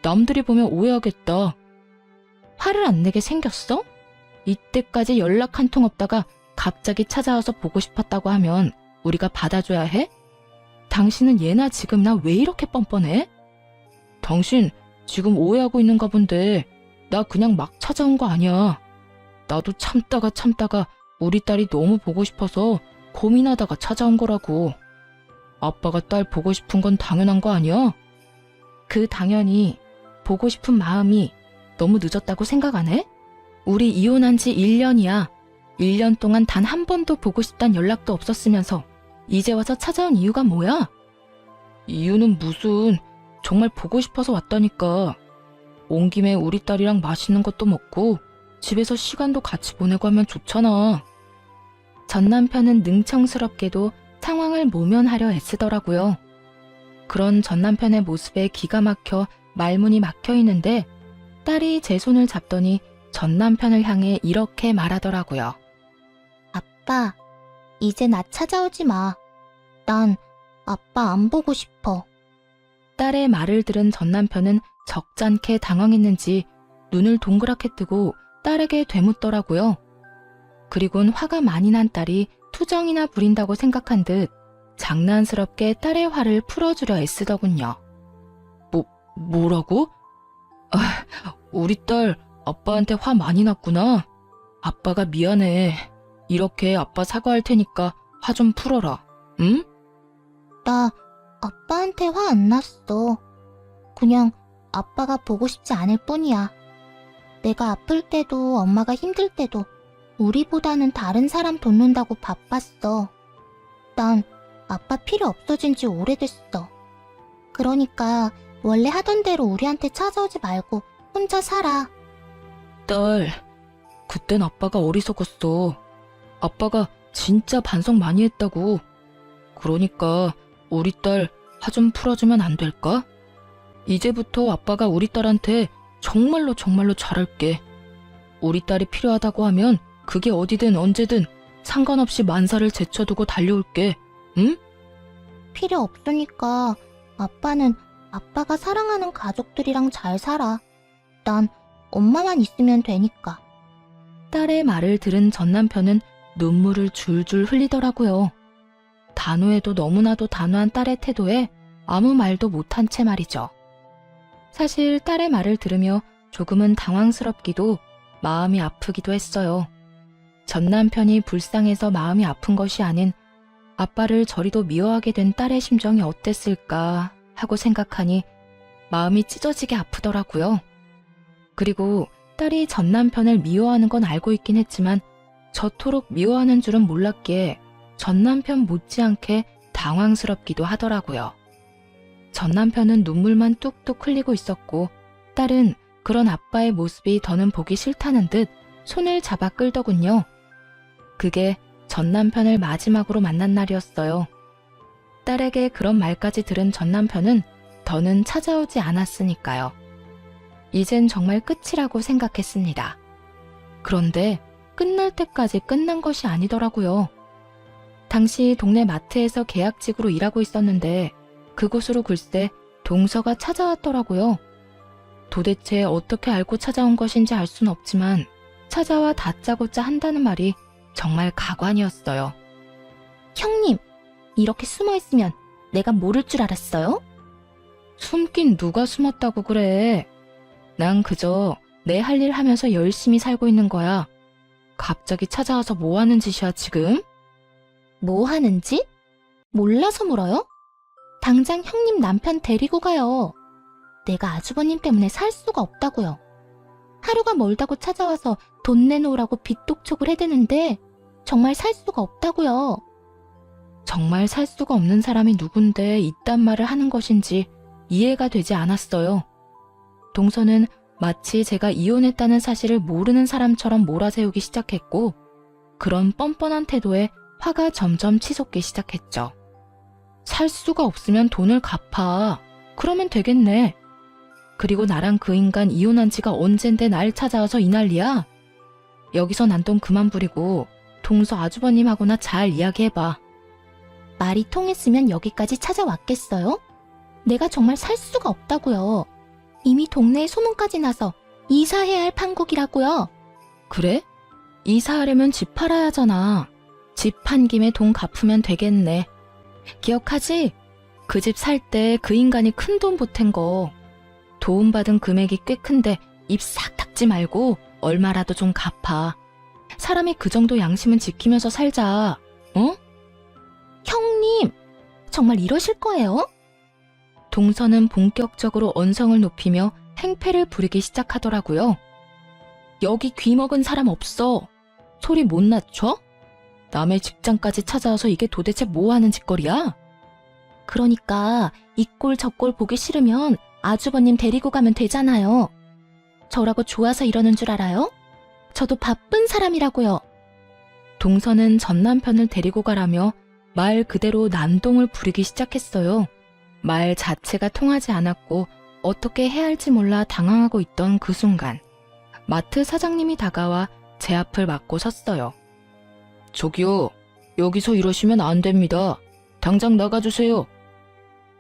남들이 보면 오해하겠다. 화를 안 내게 생겼어? 이때까지 연락 한 통 없다가 갑자기 찾아와서 보고 싶었다고 하면 우리가 받아줘야 해? 당신은 예나 지금이나 왜 이렇게 뻔뻔해? 당신 지금 오해하고 있는가 본데 나 그냥 막 찾아온 거 아니야. 나도 참다가 우리 딸이 너무 보고 싶어서 고민하다가 찾아온 거라고. 아빠가 딸 보고 싶은 건 당연한 거 아니야? 그 당연히 보고 싶은 마음이 너무 늦었다고 생각 안 해? 우리 이혼한 지 1년이야. 1년 동안 단 한 번도 보고 싶단 연락도 없었으면서 이제 와서 찾아온 이유가 뭐야? 이유는 무슨, 정말 보고 싶어서 왔다니까. 온 김에 우리 딸이랑 맛있는 것도 먹고 집에서 시간도 같이 보내고 하면 좋잖아. 전 남편은 능청스럽게도 상황을 모면하려 애쓰더라고요. 그런 전 남편의 모습에 기가 막혀 말문이 막혀 있는데 딸이 제 손을 잡더니 전 남편을 향해 이렇게 말하더라고요. 아빠, 이제 나 찾아오지 마. 난 아빠 안 보고 싶어. 딸의 말을 들은 전 남편은 적잖게 당황했는지 눈을 동그랗게 뜨고 딸에게 되묻더라고요. 그리곤 화가 많이 난 딸이 투정이나 부린다고 생각한 듯 장난스럽게 딸의 화를 풀어주려 애쓰더군요. 뭐라고? 우리 딸 아빠한테 화 많이 났구나. 아빠가 미안해. 이렇게 아빠 사과할 테니까 화 좀 풀어라. 응? 나 아빠한테 화 안 났어. 그냥 아빠가 보고 싶지 않을 뿐이야. 내가 아플 때도 엄마가 힘들 때도 우리보다는 다른 사람 돕는다고 바빴어. 난 아빠 필요 없어진 지 오래됐어. 그러니까 원래 하던 대로 우리한테 찾아오지 말고 혼자 살아. 딸, 그땐 아빠가 어리석었어. 아빠가 진짜 반성 많이 했다고. 그러니까 우리 딸 화 좀 풀어주면 안 될까? 이제부터 아빠가 우리 딸한테 정말로 잘할게. 우리 딸이 필요하다고 하면 그게 어디든 언제든 상관없이 만사를 제쳐두고 달려올게. 응? 필요 없으니까 아빠는 아빠가 사랑하는 가족들이랑 잘 살아. 난 엄마만 있으면 되니까. 딸의 말을 들은 전 남편은 눈물을 줄줄 흘리더라고요. 단호해도 너무나도 단호한 딸의 태도에 아무 말도 못한 채 말이죠. 사실 딸의 말을 들으며 조금은 당황스럽기도 마음이 아프기도 했어요. 전 남편이 불쌍해서 마음이 아픈 것이 아닌 아빠를 저리도 미워하게 된 딸의 심정이 어땠을까 하고 생각하니 마음이 찢어지게 아프더라고요. 그리고 딸이 전 남편을 미워하는 건 알고 있긴 했지만 저토록 미워하는 줄은 몰랐기에 전 남편 못지않게 당황스럽기도 하더라고요. 전 남편은 눈물만 뚝뚝 흘리고 있었고 딸은 그런 아빠의 모습이 더는 보기 싫다는 듯 손을 잡아 끌더군요. 그게 전 남편을 마지막으로 만난 날이었어요. 딸에게 그런 말까지 들은 전 남편은 더는 찾아오지 않았으니까요. 이젠 정말 끝이라고 생각했습니다. 그런데 끝날 때까지 끝난 것이 아니더라고요. 당시 동네 마트에서 계약직으로 일하고 있었는데 그곳으로 글쎄 동서가 찾아왔더라고요. 도대체 어떻게 알고 찾아온 것인지 알 순 없지만 찾아와 다짜고짜 한다는 말이 정말 가관이었어요. 형님, 이렇게 숨어있으면 내가 모를 줄 알았어요? 숨긴 누가 숨었다고 그래. 난 그저 내 할 일 하면서 열심히 살고 있는 거야. 갑자기 찾아와서 뭐 하는 짓이야 지금? 뭐 하는 짓? 몰라서 물어요? 당장 형님 남편 데리고 가요. 내가 아주버님 때문에 살 수가 없다고요. 하루가 멀다고 찾아와서 돈 내놓으라고 빚독촉을 해대는데 정말 살 수가 없다고요. 정말 살 수가 없는 사람이 누군데 이딴 말을 하는 것인지 이해가 되지 않았어요. 동서는 마치 제가 이혼했다는 사실을 모르는 사람처럼 몰아세우기 시작했고 그런 뻔뻔한 태도에 화가 점점 치솟기 시작했죠. 살 수가 없으면 돈을 갚아. 그러면 되겠네. 그리고 나랑 그 인간 이혼한 지가 언젠데 날 찾아와서 이 난리야? 여기서 난동 그만 부리고 동서 아주버님하고나 잘 이야기해봐. 말이 통했으면 여기까지 찾아왔겠어요? 내가 정말 살 수가 없다고요. 이미 동네에 소문까지 나서 이사해야 할 판국이라고요. 그래? 이사하려면 집 팔아야 하잖아. 집 판 김에 돈 갚으면 되겠네. 기억하지? 그 집 살 때 그 인간이 큰 돈 보탠 거. 도움받은 금액이 꽤 큰데 입 싹 닫지 말고 얼마라도 좀 갚아. 사람이 그 정도 양심은 지키면서 살자. 어? 형님, 정말 이러실 거예요? 동서는 본격적으로 언성을 높이며 행패를 부리기 시작하더라고요. 여기 귀 먹은 사람 없어. 소리 못 낮춰? 남의 직장까지 찾아와서 이게 도대체 뭐 하는 짓거리야? 그러니까 이 꼴 저 꼴 보기 싫으면 아주버님 데리고 가면 되잖아요. 저라고 좋아서 이러는 줄 알아요? 저도 바쁜 사람이라고요. 동서는 전 남편을 데리고 가라며 말 그대로 난동을 부리기 시작했어요. 말 자체가 통하지 않았고 어떻게 해야 할지 몰라 당황하고 있던 그 순간 마트 사장님이 다가와 제 앞을 막고 섰어요. 저기요, 여기서 이러시면 안 됩니다. 당장 나가주세요.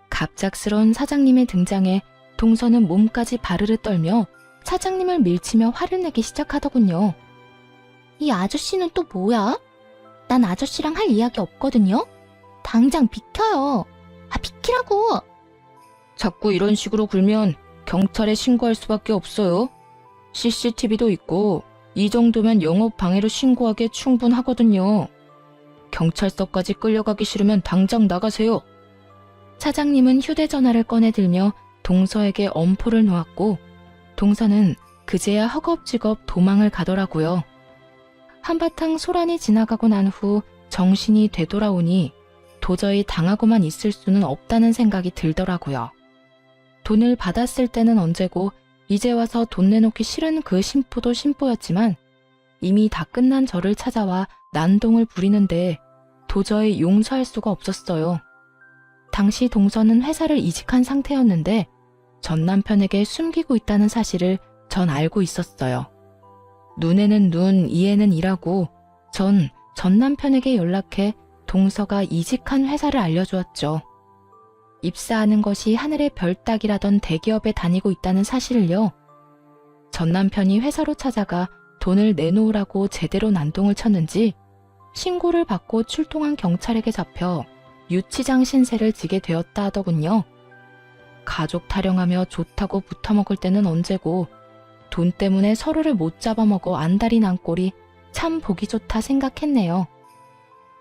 갑작스러운 사장님의 등장에 동서는 몸까지 바르르 떨며 사장님을 밀치며 화를 내기 시작하더군요. 이 아저씨는 또 뭐야? 난 아저씨랑 할 이야기 없거든요? 당장 비켜요. 비키라고! 자꾸 이런 식으로 굴면 경찰에 신고할 수밖에 없어요. CCTV도 있고 이 정도면 영업 방해로 신고하기에 충분하거든요. 경찰서까지 끌려가기 싫으면 당장 나가세요. 사장님은 휴대전화를 꺼내들며 동서에게 엄포를 놓았고 동서는 그제야 허겁지겁 도망을 가더라고요. 한바탕 소란이 지나가고 난 후 정신이 되돌아오니 도저히 당하고만 있을 수는 없다는 생각이 들더라고요. 돈을 받았을 때는 언제고 이제 와서 돈 내놓기 싫은 그 심보도 심보였지만 이미 다 끝난 저를 찾아와 난동을 부리는데 도저히 용서할 수가 없었어요. 당시 동서는 회사를 이직한 상태였는데 전 남편에게 숨기고 있다는 사실을 전 알고 있었어요. 눈에는 눈, 이에는 이라고 전 남편에게 연락해 동서가 이직한 회사를 알려주었죠. 입사하는 것이 하늘의 별 따기라던 대기업에 다니고 있다는 사실을요. 전 남편이 회사로 찾아가 돈을 내놓으라고 제대로 난동을 쳤는지 신고를 받고 출동한 경찰에게 잡혀 유치장 신세를 지게 되었다 하더군요. 가족 타령하며 좋다고 붙어먹을 때는 언제고 돈 때문에 서로를 못 잡아먹어 안달이 난 꼴이 참 보기 좋다 생각했네요.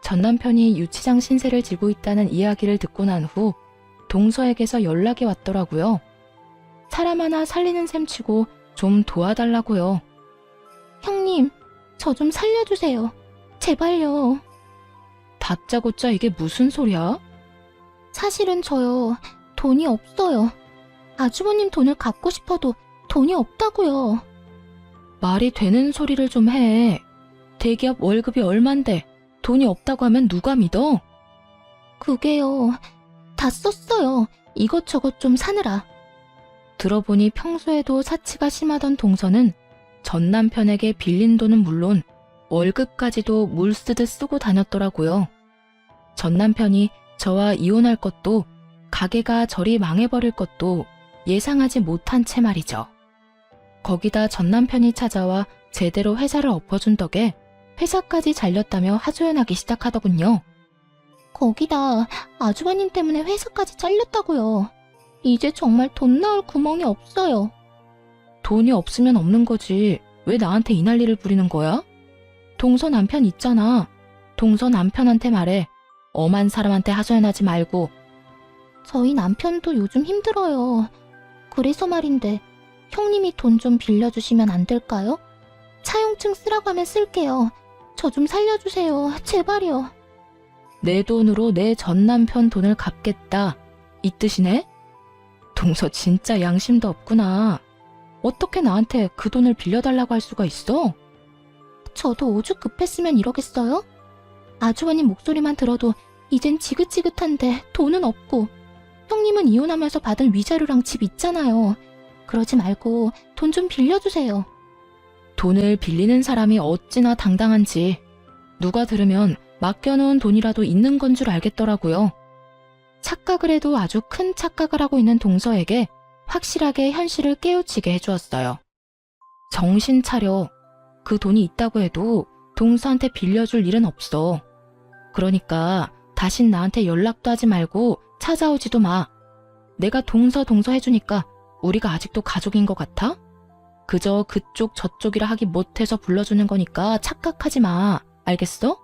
전 남편이 유치장 신세를 지고 있다는 이야기를 듣고 난 후 동서에게서 연락이 왔더라고요. 사람 하나 살리는 셈 치고 좀 도와달라고요. 형님, 저 좀 살려주세요. 제발요. 다짜고짜 이게 무슨 소리야? 사실은 저요, 돈이 없어요. 아주버님 돈을 갚고 싶어도 돈이 없다고요. 말이 되는 소리를 좀 해. 대기업 월급이 얼만데 돈이 없다고 하면 누가 믿어? 그게요, 다 썼어요. 이것저것 좀 사느라. 들어보니 평소에도 사치가 심하던 동서는 전 남편에게 빌린 돈은 물론 월급까지도 물 쓰듯 쓰고 다녔더라고요. 전 남편이 저와 이혼할 것도 가게가 저리 망해버릴 것도 예상하지 못한 채 말이죠. 거기다 전 남편이 찾아와 제대로 회사를 엎어준 덕에 회사까지 잘렸다며 하소연하기 시작하더군요. 거기다 아주버님 때문에 회사까지 잘렸다고요. 이제 정말 돈 나올 구멍이 없어요. 돈이 없으면 없는 거지. 왜 나한테 이 난리를 부리는 거야? 동서 남편 있잖아. 동서 남편한테 말해. 엄한 사람한테 하소연하지 말고. 저희 남편도 요즘 힘들어요. 그래서 말인데 형님이 돈 좀 빌려주시면 안 될까요? 차용증 쓰라고 하면 쓸게요. 저 좀 살려주세요. 제발요. 내 돈으로 내 전 남편 돈을 갚겠다. 이 뜻이네? 동서 진짜 양심도 없구나. 어떻게 나한테 그 돈을 빌려달라고 할 수가 있어? 저도 오죽 급했으면 이러겠어요? 아주버님 목소리만 들어도 이젠 지긋지긋한데 돈은 없고 형님은 이혼하면서 받은 위자료랑 집 있잖아요. 그러지 말고 돈 좀 빌려주세요. 돈을 빌리는 사람이 어찌나 당당한지 누가 들으면 맡겨놓은 돈이라도 있는 건 줄 알겠더라고요. 착각을 해도 아주 큰 착각을 하고 있는 동서에게 확실하게 현실을 깨우치게 해주었어요. 정신 차려. 그 돈이 있다고 해도 동서한테 빌려줄 일은 없어. 그러니까 다신 나한테 연락도 하지 말고 찾아오지도 마. 내가 동서 해주니까 우리가 아직도 가족인 것 같아? 그저 그쪽 저쪽이라 하기 못해서 불러주는 거니까 착각하지 마. 알겠어?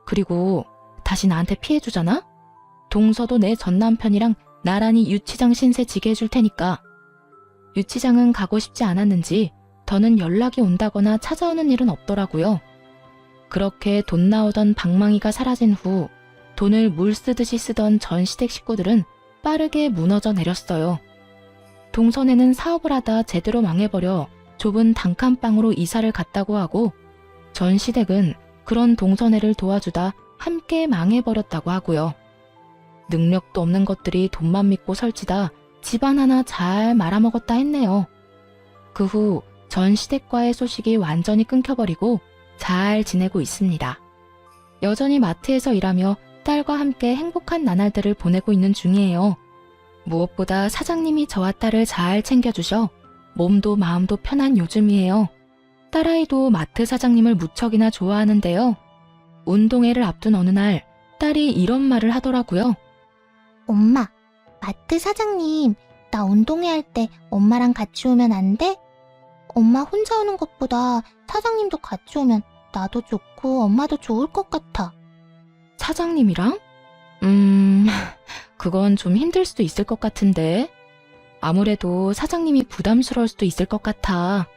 그리고 다시 나한테 피해주잖아? 동서도 내 전 남편이랑 나란히 유치장 신세 지게 해줄 테니까. 유치장은 가고 싶지 않았는지 더는 연락이 온다거나 찾아오는 일은 없더라고요. 그렇게 돈 나오던 방망이가 사라진 후 돈을 물 쓰듯이 쓰던 전 시댁 식구들은 빠르게 무너져 내렸어요. 동선에는 사업을 하다 제대로 망해버려 좁은 단칸방으로 이사를 갔다고 하고 전 시댁은 그런 동선애를 도와주다 함께 망해버렸다고 하고요. 능력도 없는 것들이 돈만 믿고 설치다 집안 하나 잘 말아먹었다 했네요. 그 후 전 시댁과의 소식이 완전히 끊겨버리고 잘 지내고 있습니다. 여전히 마트에서 일하며 딸과 함께 행복한 나날들을 보내고 있는 중이에요. 무엇보다 사장님이 저와 딸을 잘 챙겨주셔 몸도 마음도 편한 요즘이에요. 딸아이도 마트 사장님을 무척이나 좋아하는데요. 운동회를 앞둔 어느 날 딸이 이런 말을 하더라고요. 엄마, 마트 사장님, 나 운동회 할 때 엄마랑 같이 오면 안 돼? 엄마 혼자 오는 것보다 사장님도 같이 오면 나도 좋고 엄마도 좋을 것 같아. 사장님이랑? 그건 좀 힘들 수도 있을 것 같은데. 아무래도 사장님이 부담스러울 수도 있을 것 같아.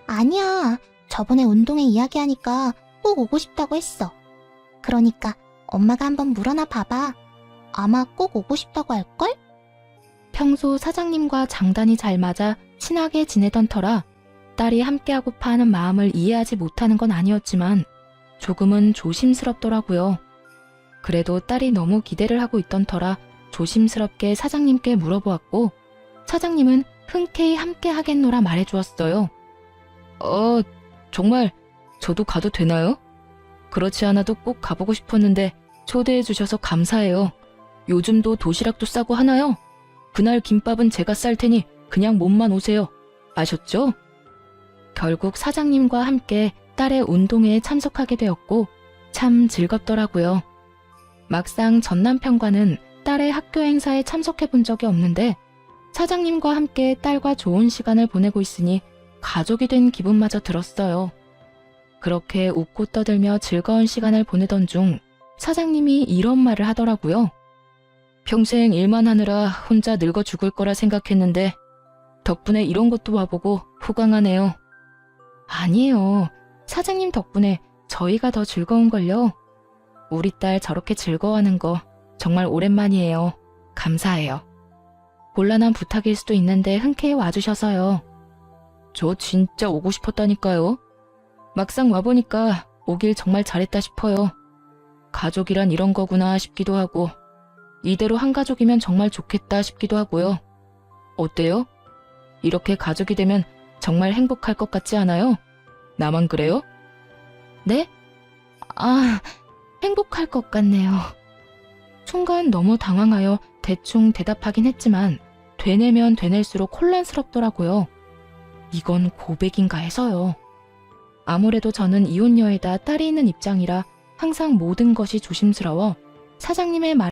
아니야. 저번에 운동회 이야기하니까 꼭 오고 싶다고 했어. 그러니까 엄마가 한번 물어나 봐봐. 아마 꼭 오고 싶다고 할걸? 평소 사장님과 장단이 잘 맞아 친하게 지내던 터라 딸이 함께하고파 하는 마음을 이해하지 못하는 건 아니었지만 조금은 조심스럽더라고요. 그래도 딸이 너무 기대를 하고 있던 터라 조심스럽게 사장님께 물어보았고 사장님은 흔쾌히 함께 하겠노라 말해주었어요. 정말 저도 가도 되나요? 그렇지 않아도 꼭 가보고 싶었는데 초대해 주셔서 감사해요. 요즘도 도시락도 싸고 하나요? 그날 김밥은 제가 쌀 테니 그냥 몸만 오세요. 아셨죠? 결국 사장님과 함께 딸의 운동회에 참석하게 되었고 참 즐겁더라고요. 막상 전 남편과는 딸의 학교 행사에 참석해 본 적이 없는데 사장님과 함께 딸과 좋은 시간을 보내고 있으니 가족이 된 기분마저 들었어요. 그렇게 웃고 떠들며 즐거운 시간을 보내던 중 사장님이 이런 말을 하더라고요. 평생 일만 하느라 혼자 늙어 죽을 거라 생각했는데 덕분에 이런 것도 와보고 호강하네요. 아니에요. 사장님 덕분에 저희가 더 즐거운걸요. 우리 딸 저렇게 즐거워하는 거 정말 오랜만이에요. 감사해요. 곤란한 부탁일 수도 있는데 흔쾌히 와주셔서요. 저 진짜 오고 싶었다니까요. 막상 와보니까 오길 정말 잘했다 싶어요. 가족이란 이런 거구나 싶기도 하고 이대로 한 가족이면 정말 좋겠다 싶기도 하고요. 어때요? 이렇게 가족이 되면 정말 행복할 것 같지 않아요? 나만 그래요? 네? 행복할 것 같네요. 순간 너무 당황하여 대충 대답하긴 했지만 되뇌면 되낼수록 혼란스럽더라고요. 이건 고백인가 해서요. 아무래도 저는 이혼녀에다 딸이 있는 입장이라 항상 모든 것이 조심스러워 사장님의 말